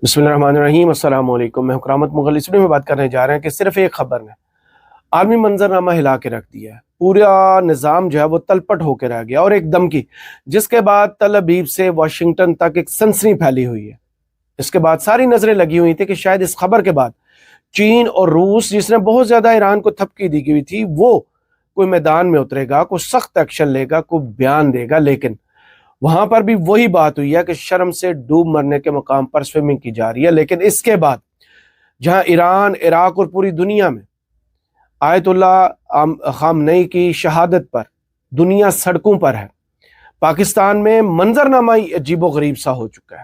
بسم اللہ الرحمن الرحیم۔ السلام علیکم۔ میں کرامت مغل اس ویڈیو میں بات کرنے جا رہے ہیں کہ صرف ایک خبر نے عالمی منظرنامہ ہلا کے رکھ دیا ہے۔ پورا نظام جو ہے وہ تلپٹ ہو کے رہ گیا، اور ایک دم کی جس کے بعد تل ابیب سے واشنگٹن تک ایک سنسنی پھیلی ہوئی ہے۔ اس کے بعد ساری نظریں لگی ہوئی تھی کہ شاید اس خبر کے بعد چین اور روس، جس نے بہت زیادہ ایران کو تھپکی دی ہوئی تھی، وہ کوئی میدان میں اترے گا، کوئی سخت ایکشن لے گا، کوئی بیان دے گا۔ لیکن وہاں پر بھی وہی بات ہوئی ہے کہ شرم سے ڈوب مرنے کے مقام پر سوئمنگ کی جا رہی ہے۔ لیکن اس کے بعد جہاں ایران، عراق اور پوری دنیا میں آیت اللہ خامنئی کی شہادت پر دنیا سڑکوں پر ہے، پاکستان میں منظرنامہ ہی عجیب و غریب سا ہو چکا ہے۔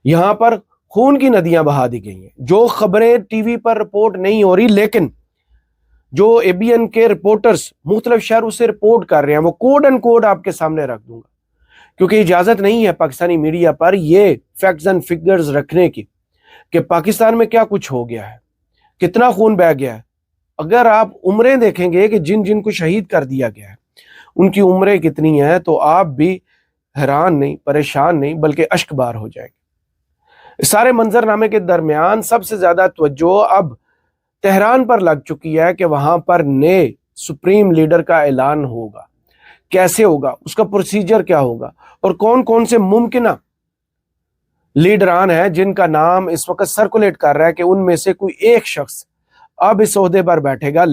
یہاں پر خون کی ندیاں بہا دی گئی ہیں۔ جو خبریں ٹی وی پر رپورٹ نہیں ہو رہی، لیکن جو اے بی این کے رپورٹرز مختلف شہروں سے رپورٹ کر رہے ہیں، وہ کوڈ اینڈ کوڈ آپ کے سامنے رکھ دوں گا، کیونکہ اجازت نہیں ہے پاکستانی میڈیا پر یہ فیکٹس اینڈ فگرز رکھنے کی کہ پاکستان میں کیا کچھ ہو گیا ہے، کتنا خون بہہ گیا ہے۔ اگر آپ عمریں دیکھیں گے کہ جن جن کو شہید کر دیا گیا ہے ان کی عمریں کتنی ہیں، تو آپ بھی حیران نہیں، پریشان نہیں، بلکہ اشک بار ہو جائیں گے۔ اس سارے منظرنامے کے درمیان سب سے زیادہ توجہ اب تہران پر لگ چکی ہے کہ وہاں پر نئے سپریم لیڈر کا اعلان ہوگا، کیسے ہوگا، اس کا پروسیجر کیا ہوگا، اور کون کون سے ممکنہ لیڈران ہیں جن کا نام اس وقت سرکولیٹ کر رہا ہے کہ ان میں سے کوئی ایک شخص اب اس عہدے پر بیٹھے گا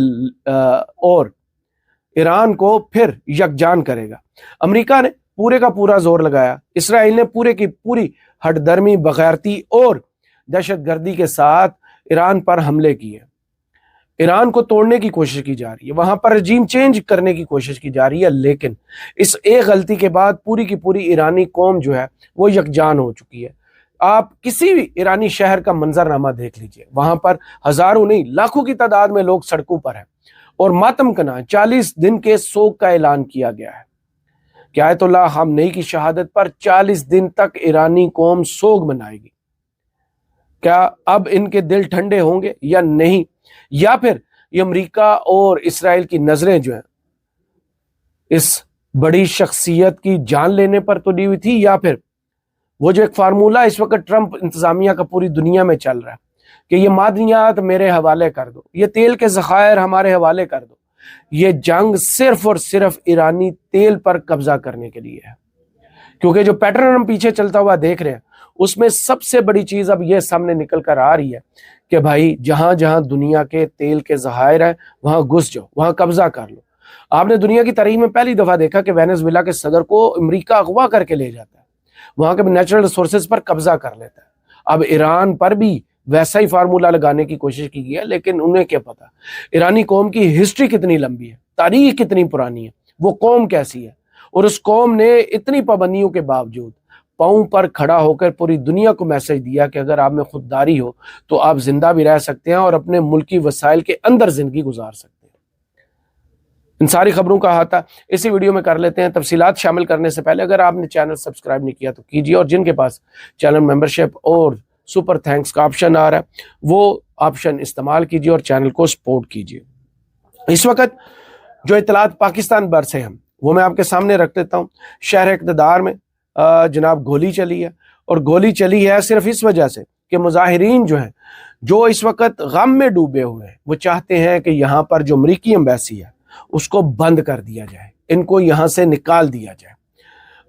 اور ایران کو پھر یکجان کرے گا۔ امریکہ نے پورے کا پورا زور لگایا، اسرائیل نے پورے کی پوری ہٹ درمی، بغیرتی اور دہشت گردی کے ساتھ ایران پر حملے کیے۔ ایران کو توڑنے کی کوشش کی جا رہی ہے، وہاں پر رجیم چینج کرنے کی کوشش کی جا رہی ہے۔ لیکن اس ایک غلطی کے بعد پوری کی پوری ایرانی قوم جو ہے وہ یکجان ہو چکی ہے۔ آپ کسی بھی ایرانی شہر کا منظرنامہ دیکھ لیجئے، وہاں پر ہزاروں نہیں لاکھوں کی تعداد میں لوگ سڑکوں پر ہیں، اور ماتم کنا 40 دن کے سوگ کا اعلان کیا گیا ہے کہ آیت اللہ خامنئی کی شہادت پر 40 دن تک ایرانی قوم سوگ منائے گی۔ کیا اب ان کے دل ٹھنڈے ہوں گے یا نہیں؟ یا پھر یہ امریکہ اور اسرائیل کی نظریں جو ہیں اس بڑی شخصیت کی جان لینے پر تلی ہوئی تھی، یا پھر وہ جو ایک فارمولہ اس وقت ٹرمپ انتظامیہ کا پوری دنیا میں چل رہا ہے کہ یہ معدنیات میرے حوالے کر دو، یہ تیل کے ذخائر ہمارے حوالے کر دو، یہ جنگ صرف اور صرف ایرانی تیل پر قبضہ کرنے کے لیے ہے۔ کیونکہ جو پیٹرن ہم پیچھے چلتا ہوا دیکھ رہے ہیں، اس میں سب سے بڑی چیز اب یہ سامنے نکل کر آ رہی ہے کہ بھائی جہاں جہاں دنیا کے تیل کے ذخائر ہیں وہاں گھس جاؤ، وہاں قبضہ کر لو۔ آپ نے دنیا کی تاریخ میں پہلی دفعہ دیکھا کہ وینزویلا کے صدر کو امریکہ اغوا کر کے لے جاتا ہے، وہاں کے نیچرل ریسورسز پر قبضہ کر لیتا ہے۔ اب ایران پر بھی ویسا ہی فارمولہ لگانے کی کوشش کی گئی ہے، لیکن انہیں کیا پتا ایرانی قوم کی ہسٹری کتنی لمبی ہے، تاریخ کتنی پرانی ہے، وہ قوم کیسی ہے، اور اس قوم نے اتنی پابندیوں کے باوجود پاؤں پر کھڑا ہو کر پوری دنیا کو میسج دیا کہ اگر آپ میں خودداری ہو تو آپ زندہ بھی رہ سکتے ہیں اور اپنے ملکی وسائل کے اندر زندگی گزار سکتے ہیں۔ ان ساری خبروں کا احاطہ اسی ویڈیو میں کر لیتے ہیں۔ تفصیلات شامل کرنے سے پہلے اگر آپ نے چینل سبسکرائب نہیں کیا تو کیجیے، اور جن کے پاس چینل ممبرشپ اور سپر تھینکس کا آپشن آ رہا ہے وہ آپشن استعمال کیجیے اور چینل کو سپورٹ کیجیے۔ اس وقت جو اطلاعات پاکستان بھر سے ہیں وہ میں آپ کے سامنے رکھ دیتا ہوں۔ شہر اقتدار میں جناب گولی چلی ہے، اور گولی چلی ہے صرف اس وجہ سے کہ مظاہرین جو ہیں، جو اس وقت غم میں ڈوبے ہوئے ہیں، وہ چاہتے ہیں کہ یہاں پر جو امریکی ایمبیسی ہے اس کو بند کر دیا جائے، ان کو یہاں سے نکال دیا جائے۔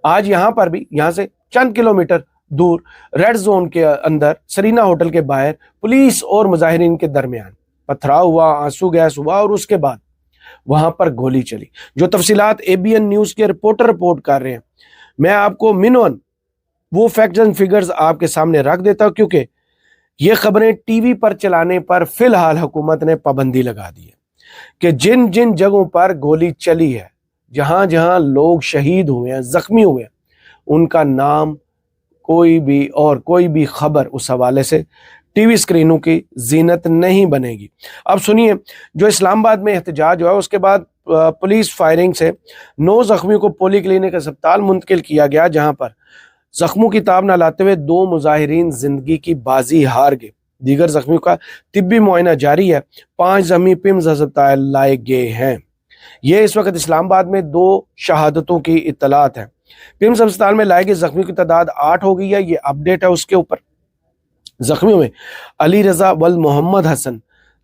آج یہاں پر بھی، یہاں سے چند کلومیٹر دور ریڈ زون کے اندر سرینا ہوٹل کے باہر پولیس اور مظاہرین کے درمیان پتھراؤ ہوا، آنسو گیس ہوا، اور اس کے بعد وہاں پر گولی چلی۔ جو تفصیلات اے بی این نیوز کے رپورٹر رپورٹ کر رہے ہیں، میں آپ کو منون وہ فیکٹس اینڈ فگرز آپ کے سامنے رکھ دیتا ہوں، کیونکہ یہ خبریں ٹی وی پر چلانے پر فی الحال حکومت نے پابندی لگا دی ہے کہ جن جن جگہوں پر گولی چلی ہے، جہاں جہاں لوگ شہید ہوئے ہیں، زخمی ہوئے ہیں، ان کا نام کوئی بھی خبر اس حوالے سے ٹی وی اسکرینوں کی زینت نہیں بنے گی۔ اب سنیے، جو اسلام آباد میں احتجاج ہوا اس کے بعد پولیس فائرنگ سے 9 زخمیوں کو پولی کلینک اسپتال منتقل کیا گیا، جہاں پر زخموں کی تاب نہ لاتے ہوئے 2 مظاہرین زندگی کی بازی ہار گئے۔ دیگر زخمیوں کا طبی معائنہ جاری ہے، 5 زخمی پیمز ہسپتال لائے گئے ہیں۔ یہ اس وقت اسلام آباد میں 2 شہادتوں کی اطلاعات ہیں۔ پیمز ہسپتال میں لائے گئے زخمیوں کی تعداد 8 ہو گئی ہے، یہ اپ ڈیٹ ہے اس کے اوپر۔ زخمیوں میں علی رضا ولد محمد حسن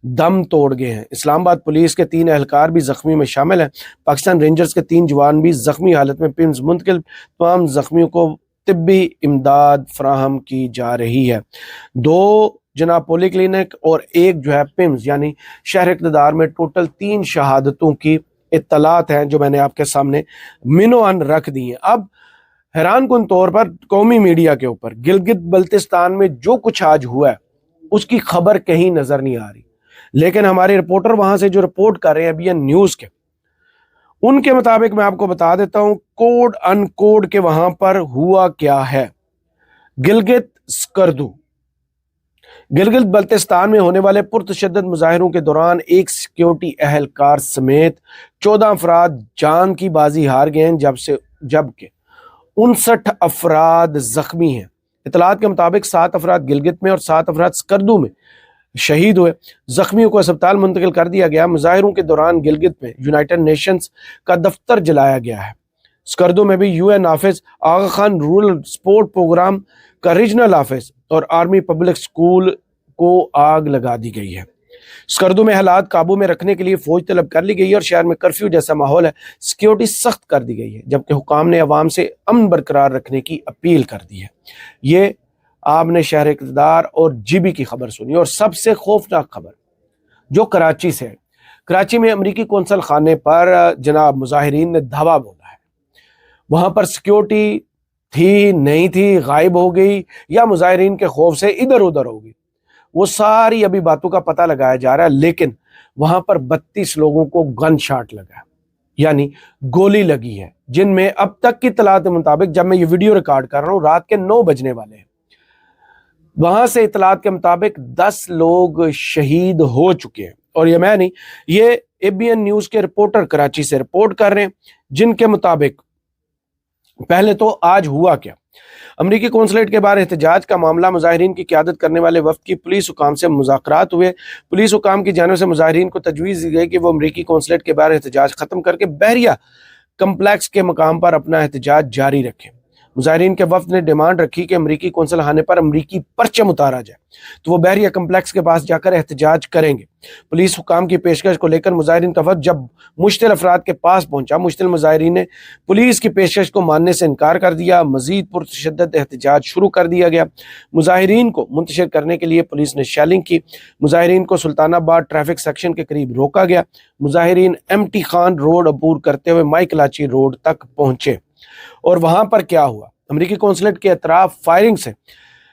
دم توڑ گئے ہیں۔ اسلام آباد پولیس کے 3 اہلکار بھی زخمیوں میں شامل ہیں۔ پاکستان رینجرز کے 3 جوان بھی زخمی حالت میں پیمز منتقل، تمام زخمیوں کو طبی امداد فراہم کی جا رہی ہے۔ 2 جناب پولی کلینک اور 1 جو ہے پیمز یعنی شہر اقتدار میں ٹوٹل 3 شہادتوں کی اطلاعات ہیں جو میں نے آپ کے سامنے منوان رکھ دی ہیں۔ اب حیران کن طور پر قومی میڈیا کے اوپر گلگت بلتستان میں جو کچھ آج ہوا ہے اس کی خبر کہیں نظر نہیں آ رہی، لیکن ہمارے رپورٹر وہاں سے جو رپورٹ کر رہے ہیں BN نیوز کے، ان کے مطابق میں آپ کو بتا دیتا ہوں کوڈ ان کوڈ کے وہاں پر ہوا کیا ہے۔ گلگت سکردو، گلگت بلتستان میں ہونے والے پرتشدد مظاہروں کے دوران ایک سیکیورٹی اہلکار سمیت 14 افراد جان کی بازی ہار گئے ہیں، جبکہ 59 افراد زخمی ہیں۔ اطلاعات کے مطابق 7 افراد گلگت میں اور 7 افراد سکردو میں شہید ہوئے۔ زخمیوں کو اسپتال منتقل کر دیا گیا۔ مظاہروں کے دوران گلگت میں یونائٹڈ نیشنز کا دفتر جلایا گیا ہے۔ سکردو میں بھی UN آفس، آغا خان رورل سپورٹ پروگرام کا ریجنل آفس اور آرمی پبلک سکول کو آگ لگا دی گئی ہے۔ سکردو میں حالات قابو میں رکھنے کے لیے فوج طلب کر لی گئی ہے اور شہر میں کرفیو جیسا ماحول ہے، سیکیورٹی سخت کر دی گئی ہے، جبکہ حکام نے عوام سے امن برقرار رکھنے کی اپیل کر دی ہے۔ یہ آپ نے شہر اقتدار اور GB کی خبر سنی، اور سب سے خوفناک خبر جو کراچی سے ہے۔ کراچی میں امریکی قونصل خانے پر جناب مظاہرین نے دھاوا بولا ہے، وہاں پر سیکیورٹی تھی نہیں تھی، غائب ہو گئی یا مظاہرین کے خوف سے ادھر ادھر ہو گئی، وہ ساری ابھی باتوں کا پتہ لگایا جا رہا ہے، لیکن وہاں پر 32 لوگوں کو گن شاٹ لگا ہے، یعنی گولی لگی ہے، جن میں اب تک کی اطلاعات کے مطابق، جب میں یہ ویڈیو ریکارڈ کر رہا ہوں رات کے 9 بجنے والے ہیں، وہاں سے اطلاعات کے مطابق 10 لوگ شہید ہو چکے ہیں۔ اور یہ میں نہیں، یہ ABN نیوز کے رپورٹر کراچی سے رپورٹ کر رہے ہیں، جن کے مطابق پہلے تو آج ہوا کیا۔ امریکی قونصلیٹ کے باہر احتجاج کا معاملہ، مظاہرین کی قیادت کرنے والے وفد کی پولیس حکام سے مذاکرات ہوئے۔ پولیس حکام کی جانب سے مظاہرین کو تجویز دی گئی کہ وہ امریکی قونصلیٹ کے باہر احتجاج ختم کر کے بحریہ کمپلیکس کے مقام پر اپنا احتجاج جاری رکھیں۔ مظاہرین کے وفد نے ڈیمانڈ رکھی کہ امریکی قونصل خانے پر امریکی پرچم اتارا جائے تو وہ بحریہ کمپلیکس کے پاس جا کر احتجاج کریں گے۔ پولیس حکام کی پیشکش کو لے کر مظاہرین کا وفد جب مشتل افراد کے پاس پہنچا، مشتل مظاہرین نے پولیس کی پیشکش کو ماننے سے انکار کر دیا۔ مزید پرتشدد احتجاج شروع کر دیا گیا۔ مظاہرین کو منتشر کرنے کے لیے پولیس نے شیلنگ کی۔ مظاہرین کو سلطان آباد ٹریفک سیکشن کے قریب روکا گیا۔ مظاہرین MT خان روڈ عبور کرتے ہوئے مائی کلاچی روڈ تک پہنچے، اور وہاں پر کیا ہوا؟ امریکی قونصلیٹ کے اطراف فائرنگ سے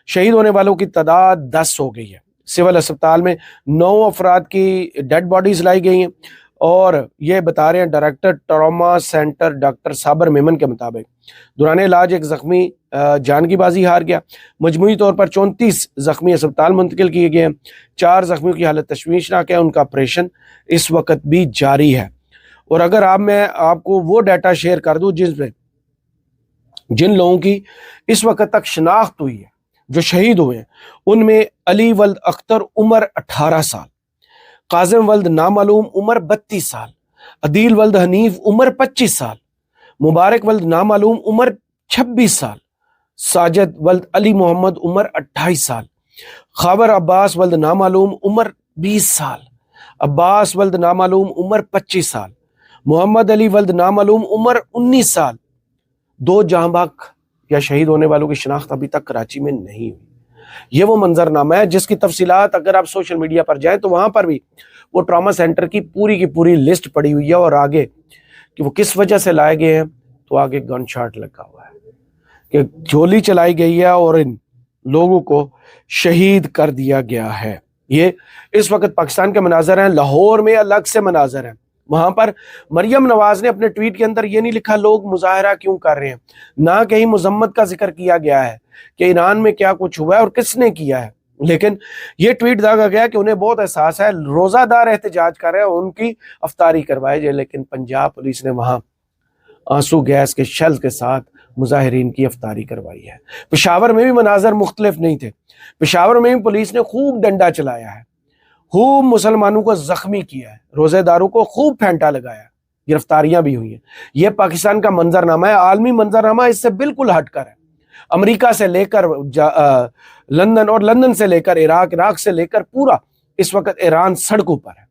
شہید ہونے والوں کی تعداد 10 ہو گئی ہے۔ سول اسپتال میں 9 افراد کی ڈیڈ باڈیز لائی گئی ہیں، اور یہ بتا رہے ہیں ڈائریکٹر ٹراما سینٹر ڈاکٹر صابر میمن کے مطابق دوران علاج ایک زخمی جان کی بازی ہار گیا۔ مجموعی طور پر 34 زخمی اسپتال منتقل کیے گئے ہیں۔ 4 زخمیوں کی حالت تشویشناک ہے، ان کا آپریشن اس وقت بھی جاری ہے۔ اور اگر میں آپ کو وہ ڈیٹا شیئر کر دوں جن لوگوں کی اس وقت تک شناخت ہوئی ہے جو شہید ہوئے ہیں، ان میں علی ولد اختر عمر 18 سال، قاسم ولد نامعلوم عمر 32 سال، عدیل ولد حنیف عمر 25 سال، مبارک ولد نامعلوم عمر 26 سال، ساجد ولد علی محمد عمر 28 سال، خاور عباس ولد نامعلوم عمر 20 سال، عباس ولد نامعلوم عمر 25 سال، محمد علی ولد نامعلوم عمر 19 سال۔ 2 جاں بحق یا شہید ہونے والوں کی شناخت ابھی تک کراچی میں نہیں ہوئی۔ یہ وہ منظرنامہ ہے جس کی تفصیلات اگر آپ سوشل میڈیا پر جائیں تو وہاں پر بھی وہ ٹراما سینٹر کی پوری لسٹ پڑی ہوئی ہے، اور آگے کہ وہ کس وجہ سے لائے گئے ہیں تو آگے گن شاٹ لگا ہوا ہے کہ گولی چلائی گئی ہے اور ان لوگوں کو شہید کر دیا گیا ہے۔ یہ اس وقت پاکستان کے مناظر ہیں، لاہور میں الگ سے مناظر ہیں۔ وہاں پر مریم نواز نے اپنے ٹویٹ کے اندر یہ نہیں لکھا لوگ مظاہرہ کیوں کر رہے ہیں، نہ کہیں مذمت کا ذکر کیا گیا ہے کہ ایران میں کیا کچھ ہوا ہے اور کس نے کیا ہے، لیکن یہ ٹویٹ داغا گیا کہ انہیں بہت احساس ہے، روزہ دار احتجاج کر رہے ہیں، ان کی افطاری کروائے جائے، لیکن پنجاب پولیس نے وہاں آنسو گیس کے شل کے ساتھ مظاہرین کی افطاری کروائی ہے۔ پشاور میں بھی مناظر مختلف نہیں تھے، پشاور میں بھی پولیس نے خوب ڈنڈا چلایا ہے، خوب مسلمانوں کو زخمی کیا ہے، روزے داروں کو خوب پھینٹا لگایا، گرفتاریاں بھی ہوئی ہیں۔ یہ پاکستان کا منظرنامہ ہے، عالمی منظرنامہ اس سے بالکل ہٹ کر ہے۔ امریکہ سے لے کر لندن، اور لندن سے لے کر عراق، عراق سے لے کر پورا اس وقت ایران سڑکوں پر ہے،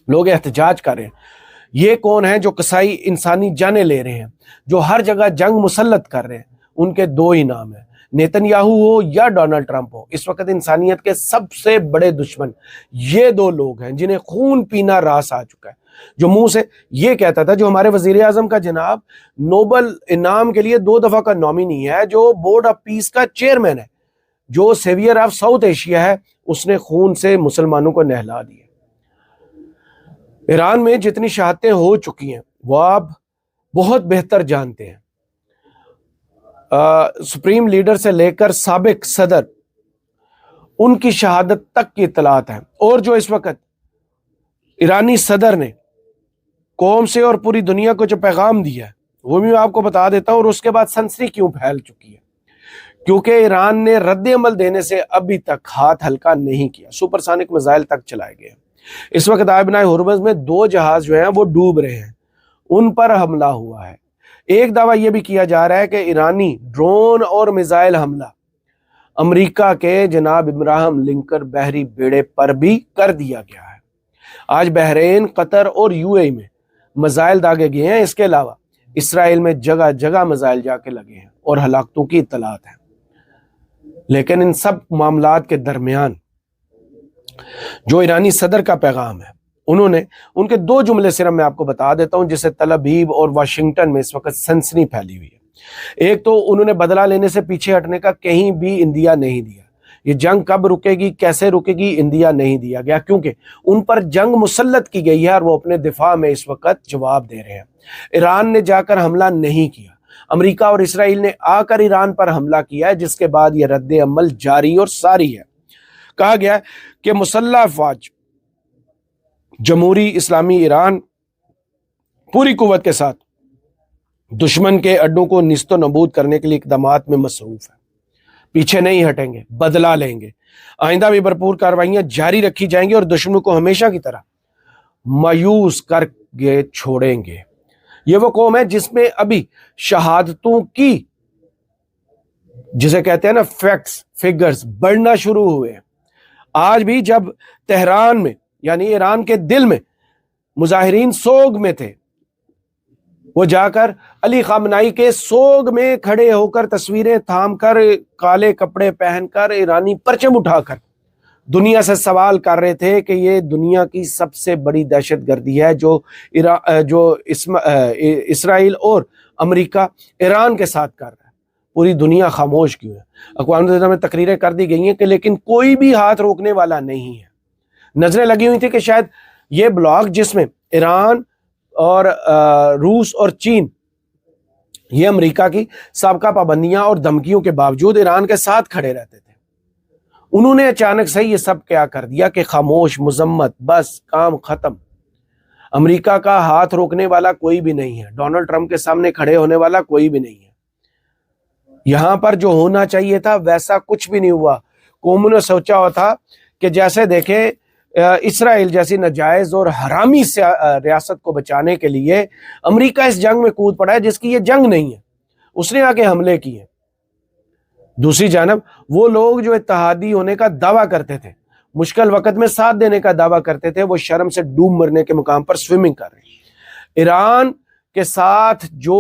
لوگ احتجاج کر رہے ہیں۔ یہ کون ہیں جو قصائی انسانی جانیں لے رہے ہیں، جو ہر جگہ جنگ مسلط کر رہے ہیں؟ ان کے دو ہی نام ہیں، نیتن یاہو ہو یا ڈونلڈ ٹرمپ ہو۔ اس وقت انسانیت کے سب سے بڑے دشمن یہ دو لوگ ہیں جنہیں خون پینا راس آ چکا ہے، جو منہ سے یہ کہتا تھا، جو ہمارے وزیر اعظم کا جناب نوبل انعام کے لیے 2 دفعہ کا نامینی ہے، جو بورڈ آف پیس کا چیئرمین ہے، جو سیویئر آف ساؤتھ ایشیا ہے، اس نے خون سے مسلمانوں کو نہلا دیا۔ ایران میں جتنی شہادتیں ہو چکی ہیں وہ آپ بہت بہتر جانتے ہیں، سپریم لیڈر سے لے کر سابق صدر، ان کی شہادت تک کی اطلاعات ہیں۔ اور جو اس وقت ایرانی صدر نے قوم سے اور پوری دنیا کو جو پیغام دیا ہے وہ بھی میں آپ کو بتا دیتا ہوں، اور اس کے بعد سنسنی کیوں پھیل چکی ہے، کیونکہ ایران نے رد عمل دینے سے ابھی تک ہاتھ ہلکا نہیں کیا، سپر سانک میزائل تک چلائے گئے۔ اس وقت آبنائے ہرمز میں 2 جہاز جو ہیں وہ ڈوب رہے ہیں، ان پر حملہ ہوا ہے۔ ایک دعویٰ یہ بھی کیا جا رہا ہے کہ ایرانی ڈرون اور میزائل حملہ امریکہ کے جناب ابراہم لنکن بحری بیڑے پر بھی کر دیا گیا ہے۔ آج بحرین، قطر اور UAE میں میزائل داغے گئے ہیں، اس کے علاوہ اسرائیل میں جگہ جگہ میزائل جا کے لگے ہیں اور ہلاکتوں کی اطلاعات ہیں۔ لیکن ان سب معاملات کے درمیان جو ایرانی صدر کا پیغام ہے، ان کے 2 جملے صرف میں آپ کو بتا دیتا ہوں، جسے تل ابیب اور واشنگٹن میں اس وقت سنسنی پھیلی ہوئی ہے۔ ایک تو انہوں نے بدلہ لینے سے پیچھے ہٹنے کا کہیں بھی اندیا نہیں دیا، یہ جنگ کب رکے گی، کیسے رکے گی، اندیا نہیں دیا گیا، کیونکہ ان پر جنگ مسلط کی گئی ہے اور وہ اپنے دفاع میں اس وقت جواب دے رہے ہیں۔ ایران نے جا کر حملہ نہیں کیا، امریکہ اور اسرائیل نے آ کر ایران پر حملہ کیا ہے، جس کے بعد یہ رد عمل جاری اور ساری ہے۔ کہا گیا ہے کہ مسلح افواج جمہوری اسلامی ایران پوری قوت کے ساتھ دشمن کے اڈوں کو نیست و نابود کرنے کے لیے اقدامات میں مصروف ہے، پیچھے نہیں ہٹیں گے، بدلہ لیں گے، آئندہ بھی بھرپور کارروائیاں جاری رکھی جائیں گی اور دشمنوں کو ہمیشہ کی طرح مایوس کر کے چھوڑیں گے۔ یہ وہ قوم ہے جس میں ابھی شہادتوں کی، جسے کہتے ہیں نا فیکٹس، فگرز بڑھنا شروع ہوئے ہیں۔ آج بھی جب تہران میں یعنی ایران کے دل میں مظاہرین سوگ میں تھے، وہ جا کر علی خامنائی کے سوگ میں کھڑے ہو کر تصویریں تھام کر، کالے کپڑے پہن کر، ایرانی پرچم اٹھا کر دنیا سے سوال کر رہے تھے کہ یہ دنیا کی سب سے بڑی دہشت گردی ہے جو اسرائیل اور امریکہ ایران کے ساتھ کر رہا ہے۔ پوری دنیا خاموش کیوں ہے؟ اقوام متحدہ میں تقریریں کر دی گئی ہیں کہ لیکن کوئی بھی ہاتھ روکنے والا نہیں ہے۔ نظریں لگی ہوئی تھی کہ شاید یہ بلاک جس میں ایران اور روس اور چین، یہ امریکہ کی سابقہ پابندیاں اور دھمکیوں کے باوجود ایران کے ساتھ کھڑے رہتے تھے، انہوں نے اچانک سے یہ سب کیا کر دیا کہ خاموش، مذمت، بس کام ختم۔ امریکہ کا ہاتھ روکنے والا کوئی بھی نہیں ہے، ڈونلڈ ٹرمپ کے سامنے کھڑے ہونے والا کوئی بھی نہیں ہے۔ یہاں پر جو ہونا چاہیے تھا ویسا کچھ بھی نہیں ہوا۔ قوموں نے سوچا ہوا تھا کہ جیسے دیکھیں اسرائیل جیسی ناجائز اور حرامی ریاست کو بچانے کے لیے امریکہ اس جنگ میں کود پڑا ہے جس کی یہ جنگ نہیں ہے، اس نے آ کے حملے کیے۔ دوسری جانب وہ لوگ جو اتحادی ہونے کا دعویٰ کرتے تھے، مشکل وقت میں ساتھ دینے کا دعویٰ کرتے تھے، وہ شرم سے ڈوب مرنے کے مقام پر سوئمنگ کر رہے ہیں۔ ایران کے ساتھ جو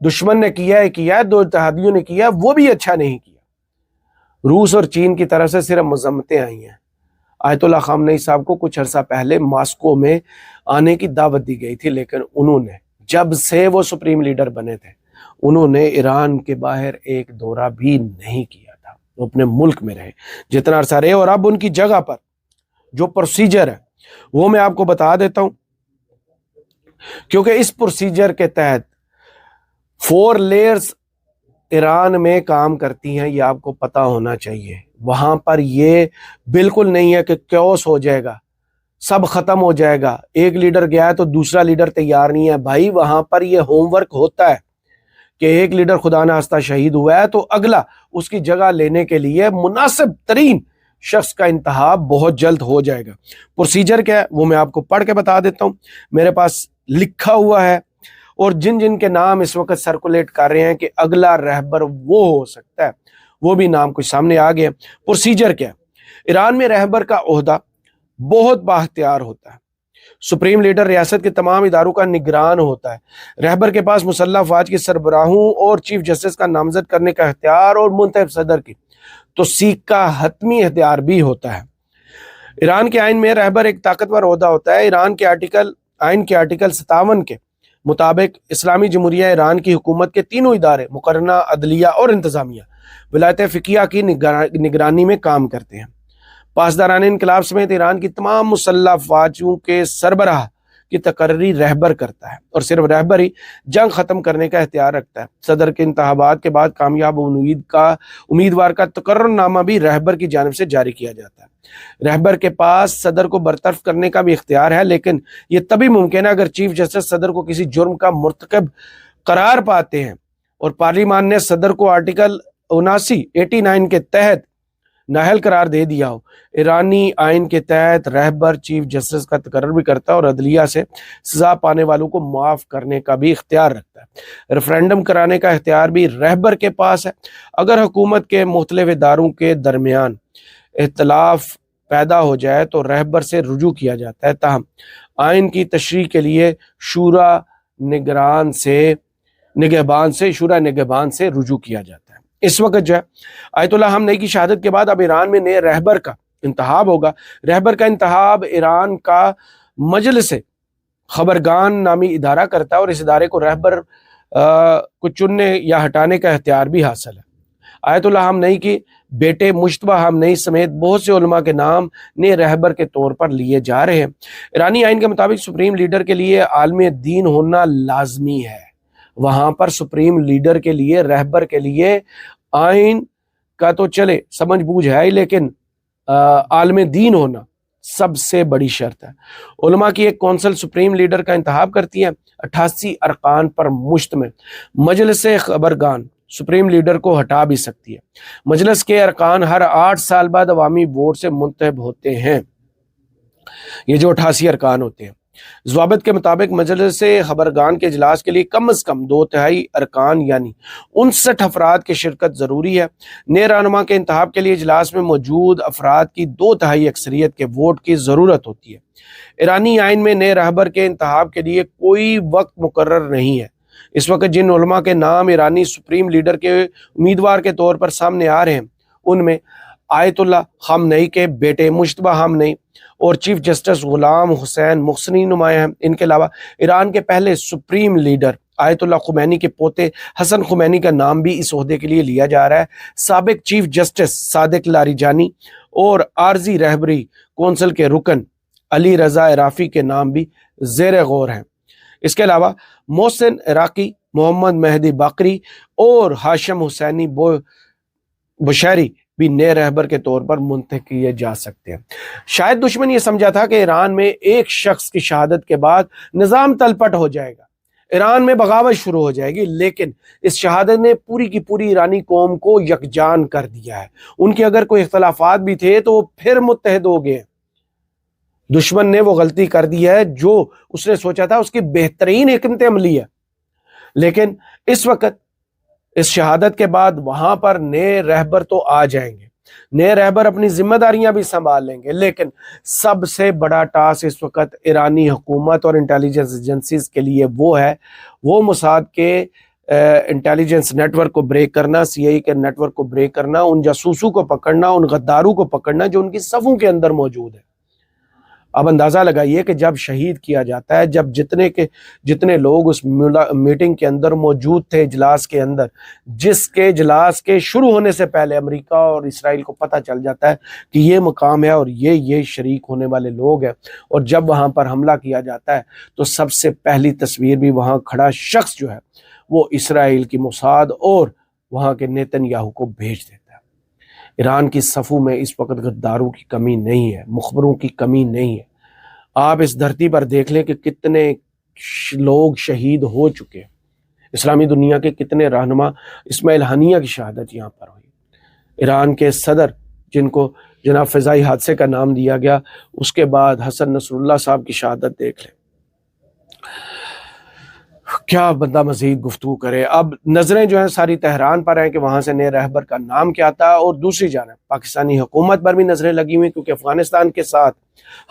دشمن نے کیا ہے، دو اتحادیوں نے کیا ہے، وہ بھی اچھا نہیں کیا۔ روس اور چین کی طرف سے صرف مذمتیں آئی ہیں۔ آیت اللہ خامنئی صاحب کو کچھ عرصہ پہلے ماسکو میں آنے کی دعوت دی گئی تھی، لیکن انہوں نے جب سے وہ سپریم لیڈر بنے تھے انہوں نے ایران کے باہر ایک دورہ بھی نہیں کیا تھا، وہ اپنے ملک میں رہے جتنا عرصہ رہے۔ اور اب ان کی جگہ پر جو پروسیجر ہے وہ میں آپ کو بتا دیتا ہوں، کیونکہ اس پروسیجر کے تحت 4 لیئرز ایران میں کام کرتی ہیں، یہ آپ کو پتا ہونا چاہیے۔ وہاں پر یہ بالکل نہیں ہے کہ کیوس ہو جائے گا، سب ختم ہو جائے گا، ایک لیڈر گیا ہے تو دوسرا لیڈر تیار نہیں ہے۔ بھائی وہاں پر یہ ہوم ورک ہوتا ہے کہ ایک لیڈر خدا نخواستہ شہید ہوا ہے تو اگلا اس کی جگہ لینے کے لیے مناسب ترین شخص کا انتخاب بہت جلد ہو جائے گا۔ پروسیجر کیا ہے وہ میں آپ کو پڑھ کے بتا دیتا ہوں، میرے پاس لکھا ہوا ہے اور جن جن کے نام اس وقت سرکولیٹ کر رہے ہیں کہ اگلا رہبر وہ ہو سکتا ہے، وہ بھی نام کچھ سامنے آ گیا۔ پروسیجر کیا ہے؟ ایران میں رہبر کا عہدہ بہت بااختیار ہوتا ہے۔ سپریم لیڈر ریاست کے تمام اداروں کا نگران ہوتا ہے۔ رہبر کے پاس مسلح افواج کے سربراہوں اور چیف جسٹس کا نامزد کرنے کا اختیار اور منتخب صدر کی توثیق کا حتمی اختیار بھی ہوتا ہے۔ ایران کے آئین میں رہبر ایک طاقتور عہدہ ہوتا ہے۔ ایران کے آئین کے آرٹیکل 57 کے مطابق اسلامی جمہوریہ ایران کی حکومت کے تینوں ادارے مقرنہ، عدلیہ اور انتظامیہ ولایت فقیہ کی نگرانی میں کام کرتے ہیں۔ پاسداران انقلاب سمیت ایران کی تمام مسلح افواجوں کے سربراہ کی تقرری رہبر کرتا ہے، اور صرف رہبر ہی جنگ ختم کرنے کا اختیار رکھتا ہے۔ صدر کے انتخابات کے بعد کامیاب امیدوار کا تقرر نامہ بھی رہبر کی جانب سے جاری کیا جاتا ہے۔ رہبر کے پاس صدر کو برطرف کرنے کا بھی اختیار ہے، لیکن یہ تبھی ممکن ہے اگر چیف جسٹس صدر کو کسی جرم کا مرتکب قرار پاتے ہیں اور پارلیمان نے صدر کو آرٹیکل 89 کے تحت نااہل قرار دے دیا ہو۔ ایرانی آئین کے تحت رہبر چیف جسٹس کا تقرر بھی کرتا ہے اور عدلیہ سے سزا پانے والوں کو معاف کرنے کا بھی اختیار رکھتا ہے۔ ریفرینڈم کرانے کا اختیار بھی رہبر کے پاس ہے۔ اگر حکومت کے مختلف اداروں کے درمیان اختلاف پیدا ہو جائے تو رہبر سے رجوع کیا جاتا ہے، تاہم آئین کی تشریح کے لیے شورا نگہبان سے رجوع کیا جاتا ہے۔ اس وقت جو ہے آیت اللہ خامنئی کی شہادت کے بعد اب ایران میں نئے رہبر کا انتخاب ہوگا۔ رہبر کا انتخاب ایران کا مجلس خبرگان نامی ادارہ کرتا ہے، اور اس ادارے کو رہبر کو چننے یا ہٹانے کا اختیار بھی حاصل ہے۔ آیت اللہ خامنئی کے بیٹے مجتبیٰ خامنئی سمیت بہت سے علماء کے نام نئے رہبر کے طور پر لیے جا رہے ہیں۔ ایرانی آئین کے مطابق سپریم لیڈر کے لیے عالم دین ہونا لازمی ہے۔ وہاں پر سپریم لیڈر کے لیے، رہبر کے لیے آئین کا تو چلے سمجھ بوجھ ہے، لیکن عالم دین ہونا سب سے بڑی شرط ہے۔ علماء کی ایک کونسل سپریم لیڈر کا انتخاب کرتی ہے، 88 ارکان پر مشتمل۔ مجلس خبرگان سپریم لیڈر کو ہٹا بھی سکتی ہے۔ مجلس کے ارکان ہر 8 سال بعد عوامی ووٹ سے منتخب ہوتے ہیں۔ یہ جو 88 ارکان ہوتے ہیں، ضوابط کے مطابق مجلس خبرگان کے اجلاس کے لیے کم از کم 2/3 ارکان یعنی 59 افراد کی شرکت ضروری ہے۔ نئے رہنما کے انتخاب کے لیے اجلاس میں موجود افراد کی 2/3 اکثریت کے ووٹ کی ضرورت ہوتی ہے۔ ایرانی آئین میں نئے رہبر کے انتخاب کے لیے کوئی وقت مقرر نہیں ہے۔ اس وقت جن علماء کے نام ایرانی سپریم لیڈر کے امیدوار کے طور پر سامنے آ رہے ہیں، ان میں آیت اللہ خامنئی کے بیٹے مجتبیٰ خامنئی اور چیف جسٹس غلام حسین محسنی نمایاں ہیں۔ ان کے علاوہ ایران کے پہلے سپریم لیڈر آیت اللہ خمینی کے پوتے حسن خمینی کا نام بھی اس عہدے کے لیے لیا جا رہا ہے۔ سابق چیف جسٹس صادق لاریجانی اور عارضی رہبری کونسل کے رکن علی رضا عرافی کے نام بھی زیر غور ہیں۔ اس کے علاوہ محسن عراقی، محمد مہدی باقری اور ہاشم حسینی بشیری بھی نئے رہبر کے طور پر منتخب کیے جا سکتے ہیں۔ شاید دشمن یہ سمجھا تھا کہ ایران میں ایک شخص کی شہادت کے بعد نظام تلپٹ ہو جائے گا، ایران میں بغاوت شروع ہو جائے گی، لیکن اس شہادت نے پوری کی پوری ایرانی قوم کو یکجان کر دیا ہے۔ ان کے اگر کوئی اختلافات بھی تھے تو وہ پھر متحد ہو گئے۔ دشمن نے وہ غلطی کر دی ہے جو اس نے سوچا تھا اس کی بہترین حکمت عملی ہے، لیکن اس وقت اس شہادت کے بعد وہاں پر نئے رہبر تو آ جائیں گے، نئے رہبر اپنی ذمہ داریاں بھی سنبھال لیں گے، لیکن سب سے بڑا ٹاسک اس وقت ایرانی حکومت اور انٹیلیجنس ایجنسیز کے لیے وہ ہے، وہ موساد کے انٹیلیجنس نیٹ ورک کو بریک کرنا، سی آئی کے نیٹ ورک کو بریک کرنا، ان جاسوسوں کو پکڑنا، ان غداروں کو پکڑنا جو ان کی صفوں کے اندر موجود ہے۔ اب اندازہ لگائیے کہ جب شہید کیا جاتا ہے، جب جتنے لوگ اس میٹنگ کے اندر موجود تھے، اجلاس کے اندر، جس کے اجلاس کے شروع ہونے سے پہلے امریکہ اور اسرائیل کو پتہ چل جاتا ہے کہ یہ مقام ہے اور یہ شریک ہونے والے لوگ ہیں، اور جب وہاں پر حملہ کیا جاتا ہے تو سب سے پہلی تصویر بھی وہاں کھڑا شخص جو ہے وہ اسرائیل کی موساد اور وہاں کے نیتن یاہو کو بھیج دیتا ہے۔ ایران کی صفوں میں اس وقت غداروں کی کمی نہیں ہے، مخبروں کی کمی نہیں ہے۔ آپ اس دھرتی پر دیکھ لیں کہ کتنے لوگ شہید ہو چکے ہیں، اسلامی دنیا کے کتنے رہنما، اسماعیل ہنیہ کی شہادت یہاں پر ہوئی، ایران کے صدر جن کو جناب فضائی حادثے کا نام دیا گیا، اس کے بعد حسن نصر اللہ صاحب کی شہادت دیکھ لیں۔ کیا بندہ مزید گفتگو کرے. اب نظریں جو ہیں ساری تہران پر ہیں کہ وہاں سے نئے رہبر کا نام کیا تھا، اور دوسری جانب پاکستانی حکومت پر بھی نظریں لگی ہوئی کیونکہ افغانستان کے ساتھ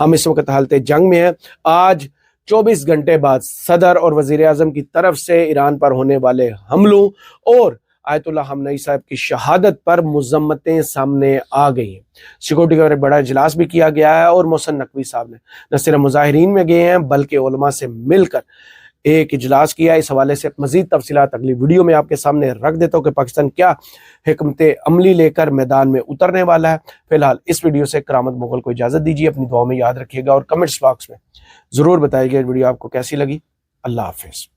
ہم اس وقت حالت جنگ میں ہیں. آج 24 گھنٹے بعد صدر اور وزیر اعظم کی طرف سے ایران پر ہونے والے حملوں اور آیت اللہ خامنئی صاحب کی شہادت پر مذمتیں سامنے آ گئی ہیں. سیکورٹی کا ایک بڑا اجلاس بھی کیا گیا ہے، اور محسن نقوی صاحب نے نہ صرف مظاہرین میں گئے ہیں بلکہ علماء سے مل کر ایک اجلاس کیا. اس حوالے سے مزید تفصیلات اگلی ویڈیو میں آپ کے سامنے رکھ دیتا ہوں کہ پاکستان کیا حکمت عملی لے کر میدان میں اترنے والا ہے. فی الحال اس ویڈیو سے کرامت مغل کو اجازت دیجیے. اپنی دعاؤں میں یاد رکھیے گا اور کمنٹس باکس میں ضرور بتائیے گا ویڈیو آپ کو کیسی لگی. اللہ حافظ.